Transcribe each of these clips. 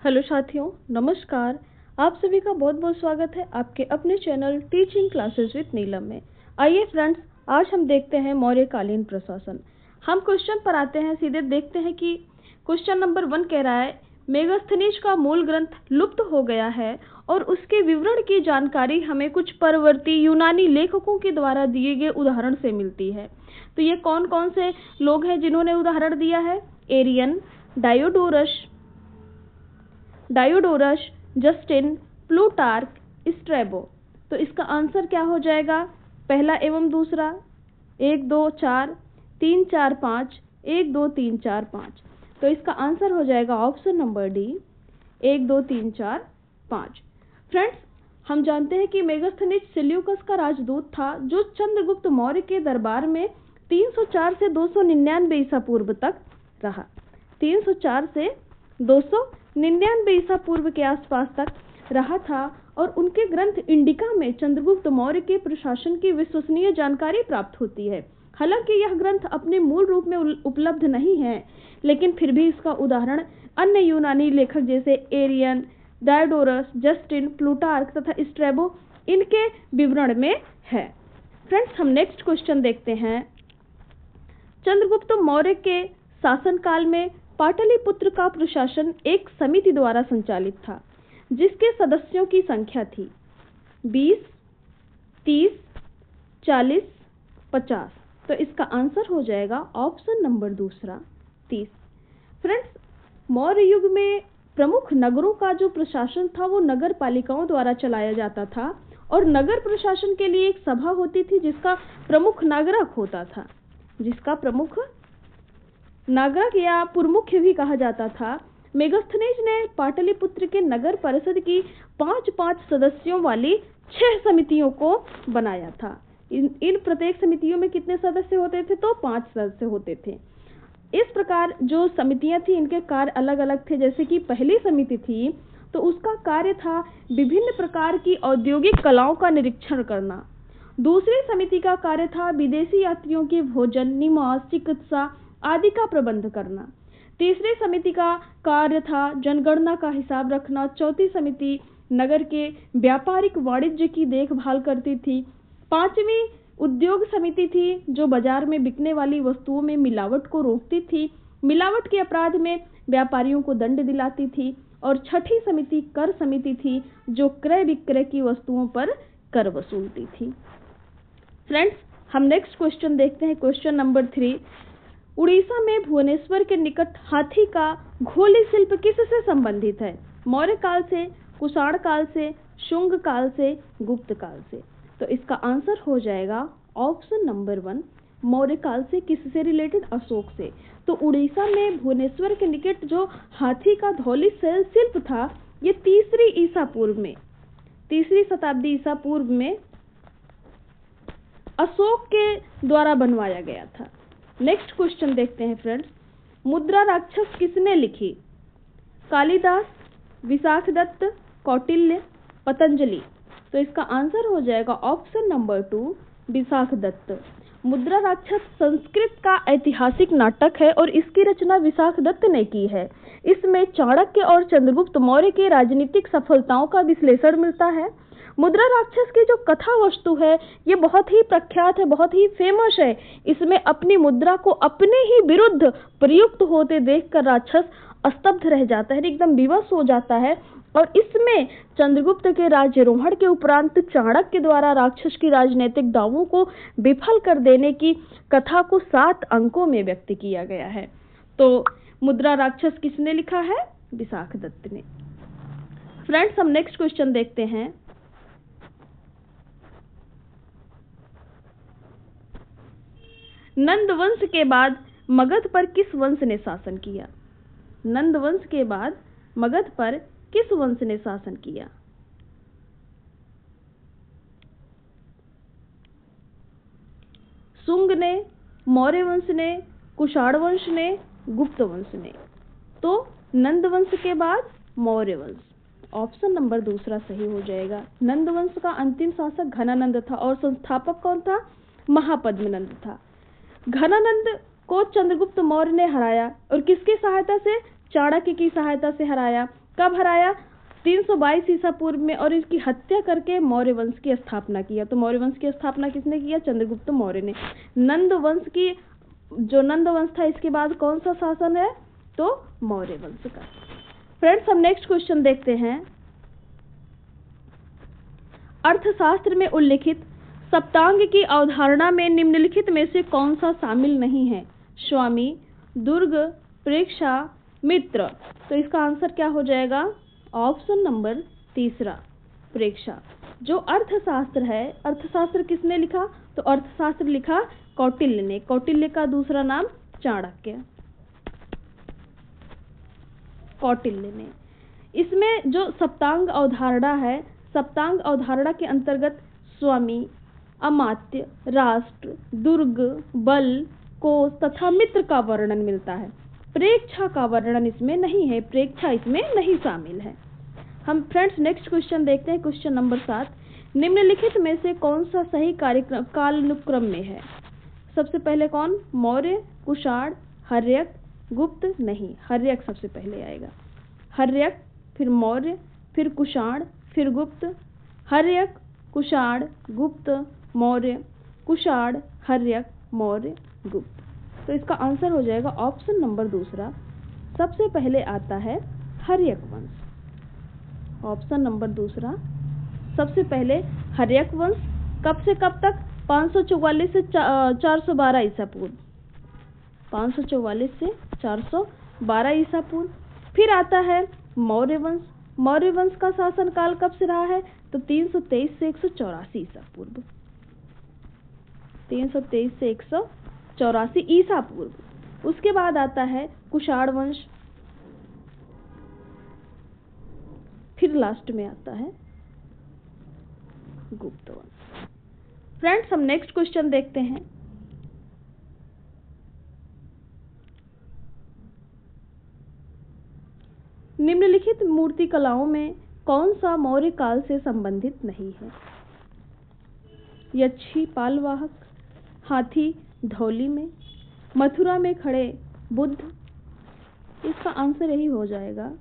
Hello साथियों, नमस्कार। आप सभी का बहुत बहुत स्वागत है आपके अपने चैनल टीचिंग क्लासेस विद नीलम में। आइए फ्रेंड्स, आज हम देखते हैं मौर्यकालीन प्रशासन। हम क्वेश्चन पर आते हैं, सीधे देखते हैं कि क्वेश्चन नंबर 1 कह रहा है मेगास्थनीज का मूल ग्रंथ लुप्त हो गया है और उसके विवरण की जानकारी हमें कुछ परवर्ती यूनानी लेखकों के द्वारा दिए गए उदाहरण से मिलती है। तो ये कौन कौन से लोग हैं जिन्होंने उदाहरण दिया है? Arrian, Diodorus, Justin, Plutarch, Strabo. तो इसका आंसर क्या हो जाएगा? पहला एवं दूसरा, 1 2 4 3 4 5, 1 2 3 4 5। तो इसका आंसर हो जाएगा ऑप्शन नंबर डी, 1 2 3 4 5। फ्रेंड्स, हम जानते हैं कि मेगास्थनीज सेल्यूकस का राजदूत था जो चंद्रगुप्त मौर्य के दरबार में 304 से 299 ईसा पूर्व तक रहा। 304 से 299 ईसा पूर्व के आसपास तक रहा था और उनके ग्रंथ इंडिका में चंद्रगुप्त मौर्य के प्रशासन की विश्वसनीय जानकारी प्राप्त होती है। हालांकि यह ग्रंथ अपने मूल रूप में उपलब्ध नहीं है, लेकिन फिर भी इसका उदाहरण अन्य यूनानी लेखक जैसे एरियन, डायोडोरस, जस्टिन, प्लूटार्क तथा स्ट्रैबो इनके विवरण में है। फ्रेंड्स, हम नेक्स्ट क्वेश्चन देखते हैं। चंद्रगुप्त मौर्य के शासनकाल में पाटलिपुत्र का प्रशासन एक समिति द्वारा संचालित था जिसके सदस्यों की संख्या थी 20, 30, 40, 50। तो इसका आंसर हो जाएगा ऑप्शन नंबर दूसरा, 30। फ्रेंड्स, मौर्य युग में प्रमुख नगरों का जो प्रशासन था वो नगर पालिकाओं द्वारा चलाया जाता था और नगर प्रशासन के लिए एक सभा होती थी जिसका प्रमुख नागरक होता था, जिसका प्रमुख नागरक या पुरमुख्य भी कहा जाता था। मेगास्थनीज ने पाटलिपुत्र के नगर परिषद की 5-5 सदस्यों वाली 6 समितियों को बनाया था। इन प्रत्येक समितियों में कितने सदस्य होते थे? तो 5 सदस्य होते थे। इस प्रकार जो समितियां थी इनके कार्य अलग अलग थे। जैसे कि पहली समिति थी तो उसका कार्य था विभिन्न प्रकार की औद्योगिक कलाओं का निरीक्षण करना। दूसरी समिति का कार्य था विदेशी यात्रियों के भोजन, निवास, चिकित्सा आदि का प्रबंध करना। तीसरी समिति का कार्य था जनगणना का हिसाब रखना। चौथी समिति नगर के व्यापारिक वाणिज्य की देखभाल करती थी। पांचवी उद्योग समिति थी जो बाजार में बिकने वाली वस्तुओं में मिलावट को रोकती थी, मिलावट के अपराध में व्यापारियों को दंड दिलाती थी। और छठी समिति कर समिति थी जो क्रय विक्रय की वस्तुओं पर कर वसूलती थी। फ्रेंड्स, हम नेक्स्ट क्वेश्चन देखते हैं। क्वेश्चन नंबर 3, उड़ीसा में भुवनेश्वर के निकट हाथी का घोली शिल्प किससे संबंधित है? मौर्य काल से, कुषाण काल से, शुंग काल से, गुप्त काल से। तो इसका आंसर हो जाएगा ऑप्शन नंबर 1, मौर्य काल से। किससे रिलेटेड? अशोक से। तो उड़ीसा में भुवनेश्वर के निकट जो हाथी का धौली शिल्प था ये 3री शताब्दी ईसा पूर्व में अशोक के द्वारा बनवाया गया था। नेक्स्ट क्वेश्चन देखते हैं फ्रेंड्स। मुद्रा राक्षस किसने लिखी? कालिदास, विशाखदत्त, कौटिल्य, पतंजलि। तो इसका आंसर हो जाएगा ऑप्शन नंबर 2, विशाखदत्त। मुद्रा राक्षस संस्कृत का ऐतिहासिक नाटक है और इसकी रचना विशाखदत्त ने की है। इसमें चाणक्य और चंद्रगुप्त मौर्य के राजनीतिक सफलताओं का विश्लेषण मिलता है। मुद्रा राक्षस की जो कथा वस्तु है ये बहुत ही प्रख्यात है, बहुत ही फेमस है। इसमें अपनी मुद्रा को अपने ही विरुद्ध प्रयुक्त होते देखकर राक्षस स्तब्ध रह जाता है, एकदम विवश हो जाता है। और इसमें चंद्रगुप्त के राज्यारोहण के उपरांत चाणक्य द्वारा राक्षस की राजनीतिक दावों को विफल कर देने की कथा को 7 अंकों में व्यक्त किया गया है। तो मुद्रा राक्षस किसने लिखा है? विशाखदत्त ने। फ्रेंड्स, हम नेक्स्ट क्वेश्चन देखते हैं। नंद वंश के बाद मगध पर किस वंश ने शासन किया? नंद वंश के बाद मगध पर किस वंश ने शासन किया? शुंग ने, मौर्य वंश ने, कुषाण वंश ने, गुप्त वंश ने। तो नंद वंश के बाद मौर्य वंश। ऑप्शन नंबर दूसरा सही हो जाएगा। नंद वंश का अंतिम शासक घनानंद था और संस्थापक कौन था? महापद्मनंद था। घनानंद को चंद्रगुप्त मौर्य ने हराया और किसकी सहायता से? चाणक्य की सहायता से हराया। कब हराया? 322 ईसा पूर्व में, और इसकी हत्या करके मौर्य वंश की स्थापना किया। तो मौर्य वंश की स्थापना किसने किया? चंद्रगुप्त मौर्य ने। नंद वंश की, जो नंद वंश था, इसके बाद कौन सा शासन है? तो मौर्य वंश का। फ्रेंड्स, हम नेक्स्ट क्वेश्चन देखते हैं। अर्थशास्त्र में उल्लिखित सप्तांग की अवधारणा में निम्नलिखित में से कौन सा शामिल नहीं है? स्वामी, दुर्ग, प्रेक्षा, मित्र। तो इसका आंसर क्या हो जाएगा? ऑप्शन नंबर तीसरा, प्रेक्षा। जो अर्थशास्त्र है, अर्थशास्त्र किसने लिखा? तो अर्थशास्त्र लिखा कौटिल्य ने। कौटिल्य का दूसरा नाम चाणक्य। कौटिल्य ने। इसमें जो सप्तांग अवधारणा है, सप्तांग अवधारणा के अंतर्गत स्वामी, अमात्य, राष्ट्र, दुर्ग, बल, कोष तथा मित्र का वर्णन मिलता है। प्रेक्षा का वर्णन इसमें नहीं है, प्रेक्षा इसमें नहीं शामिल है। हम फ्रेंड्स नेक्स्ट क्वेश्चन देखते हैं, क्वेश्चन नंबर 7। निम्नलिखित में से कौन सा सही कार्यक्रम कालानुक्रम में है? सबसे पहले कौन? मौर्य, कुषाण, हर्यक, गुप्त। नहीं, हर्यक सबसे पहले आएगा। हर्यक, फिर मौर्य, फिर कुषाण, फिर गुप्त। हर्यक, कुषाण, गुप्त, मौर्य, कुषाण, हर्यक, मौर्य, गुप्त। तो इसका आंसर हो जाएगा ऑप्शन नंबर दूसरा, सबसे पहले आता है हर्यक वंश। ऑप्शन नंबर दूसरा, सबसे पहले हर्यक वंश। कब से कब तक? 544 से 412 ईसा पूर्व। 544 से 412 ईसा पूर्व। फिर आता है मौर्य वंश। मौर्य वंश का शासनकाल कब से रहा है? तो 323 से 184 ईसा पूर्व। 323 से 184 ईसा पूर्व। उसके बाद आता है कुषाण वंश। फिर लास्ट में आता है गुप्त वंश। फ्रेंड्स, हम नेक्स्ट क्वेश्चन देखते हैं। निम्नलिखित मूर्ति कलाओं में कौन सा मौर्य काल से संबंधित नहीं है? यक्षी पालवाहक, हाथी धौली में, मथुरा में खड़े बुद्ध। इसका आंसर यही हो जाएगा,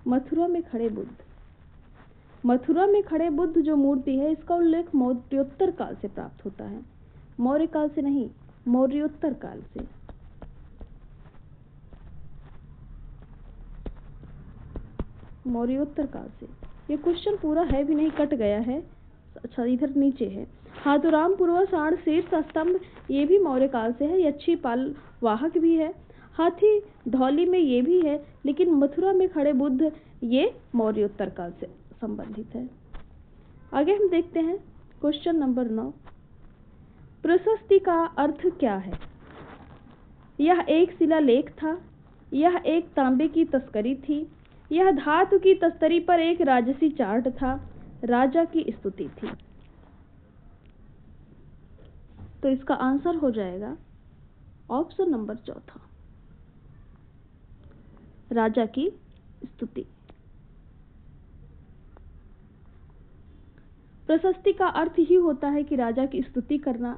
मथुरा में खड़े बुद्ध। मथुरा में खड़े बुद्ध जो मूर्ति है, इसका उल्लेख मौर्योत्तर काल से प्राप्त होता है, मौर्य काल से नहीं, मौर्योत्तर काल से। मौर्योत्तर काल से। ये क्वेश्चन पूरा है भी नहीं, कट गया है। अच्छा, इधर नीचे है। हाथुराम पूर्व साण शीर्ष स्तंभ, ये भी मौर्य काल से है। यक्षी पाल वाहक भी है। हाथी धौली में ये भी है, लेकिन मथुरा में खड़े बुद्ध ये मौर्योत्तर काल से संबंधित है। आगे हम देखते हैं क्वेश्चन नंबर 9। प्रशस्ति का अर्थ क्या है? यह एक शिलालेख था, यह एक तांबे की तस्करी थी, यह धातु की तस्तरी पर एक राजसी चार्ट था, राजा की स्तुति थी। तो इसका आंसर हो जाएगा ऑप्शन नंबर चौथा, राजा की स्तुति। प्रशस्ति का अर्थ ही होता है कि राजा की स्तुति करना।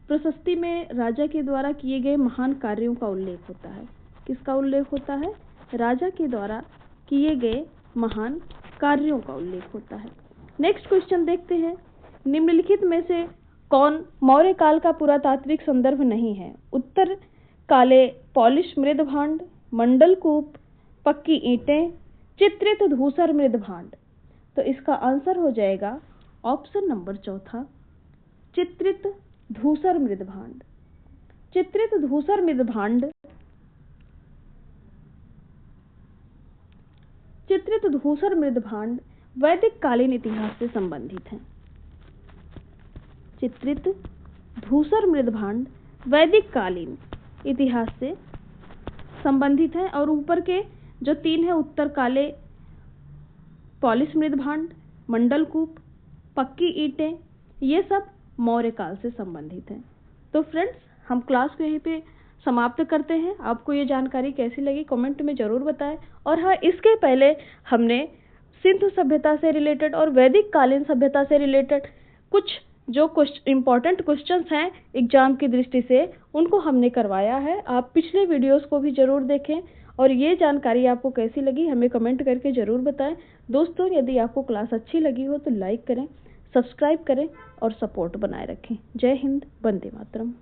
प्रशस्ति में राजा के द्वारा किए गए महान कार्यों का उल्लेख होता है। किसका उल्लेख होता है? राजा के द्वारा किए गए महान कार्यों का उल्लेख होता है। नेक्स्ट क्वेश्चन देखते हैं। निम्नलिखित में से कौन मौर्य काल का पुरातात्विक संदर्भ नहीं है? उत्तर काले पॉलिश मृद भांड, मंडलकूप, पक्की ईंटें, चित्रित धूसर मृद भांड। तो इसका आंसर हो जाएगा ऑप्शन नंबर चौथा, चित्रित धूसर मृद भांड। चित्रित धूसर मृद भांड, चित्रित धूसर मृद भांड वैदिक कालीन इतिहास से संबंधित है। चित्रित धूसर मृद भांड वैदिक कालीन इतिहास से संबंधित है। और ऊपर के जो तीन है, उत्तर काले पॉलिश मृद भांड, मंडलकूप, पक्की ईंटें, ये सब मौर्य काल से संबंधित हैं। तो फ्रेंड्स, हम क्लास को यहीं पे समाप्त करते हैं। आपको ये जानकारी कैसी लगी कमेंट में ज़रूर बताएं। और हाँ, इसके पहले हमने सिंधु सभ्यता से रिलेटेड और वैदिक कालीन सभ्यता से रिलेटेड कुछ जो इम्पोर्टेंट क्वेश्चंस हैं एग्जाम की दृष्टि से, उनको हमने करवाया है। आप पिछले वीडियोस को भी ज़रूर देखें और ये जानकारी आपको कैसी लगी हमें कमेंट करके ज़रूर बताएं। दोस्तों, यदि आपको क्लास अच्छी लगी हो तो लाइक करें, सब्सक्राइब करें और सपोर्ट बनाए रखें। जय हिंद, वंदे मातरम।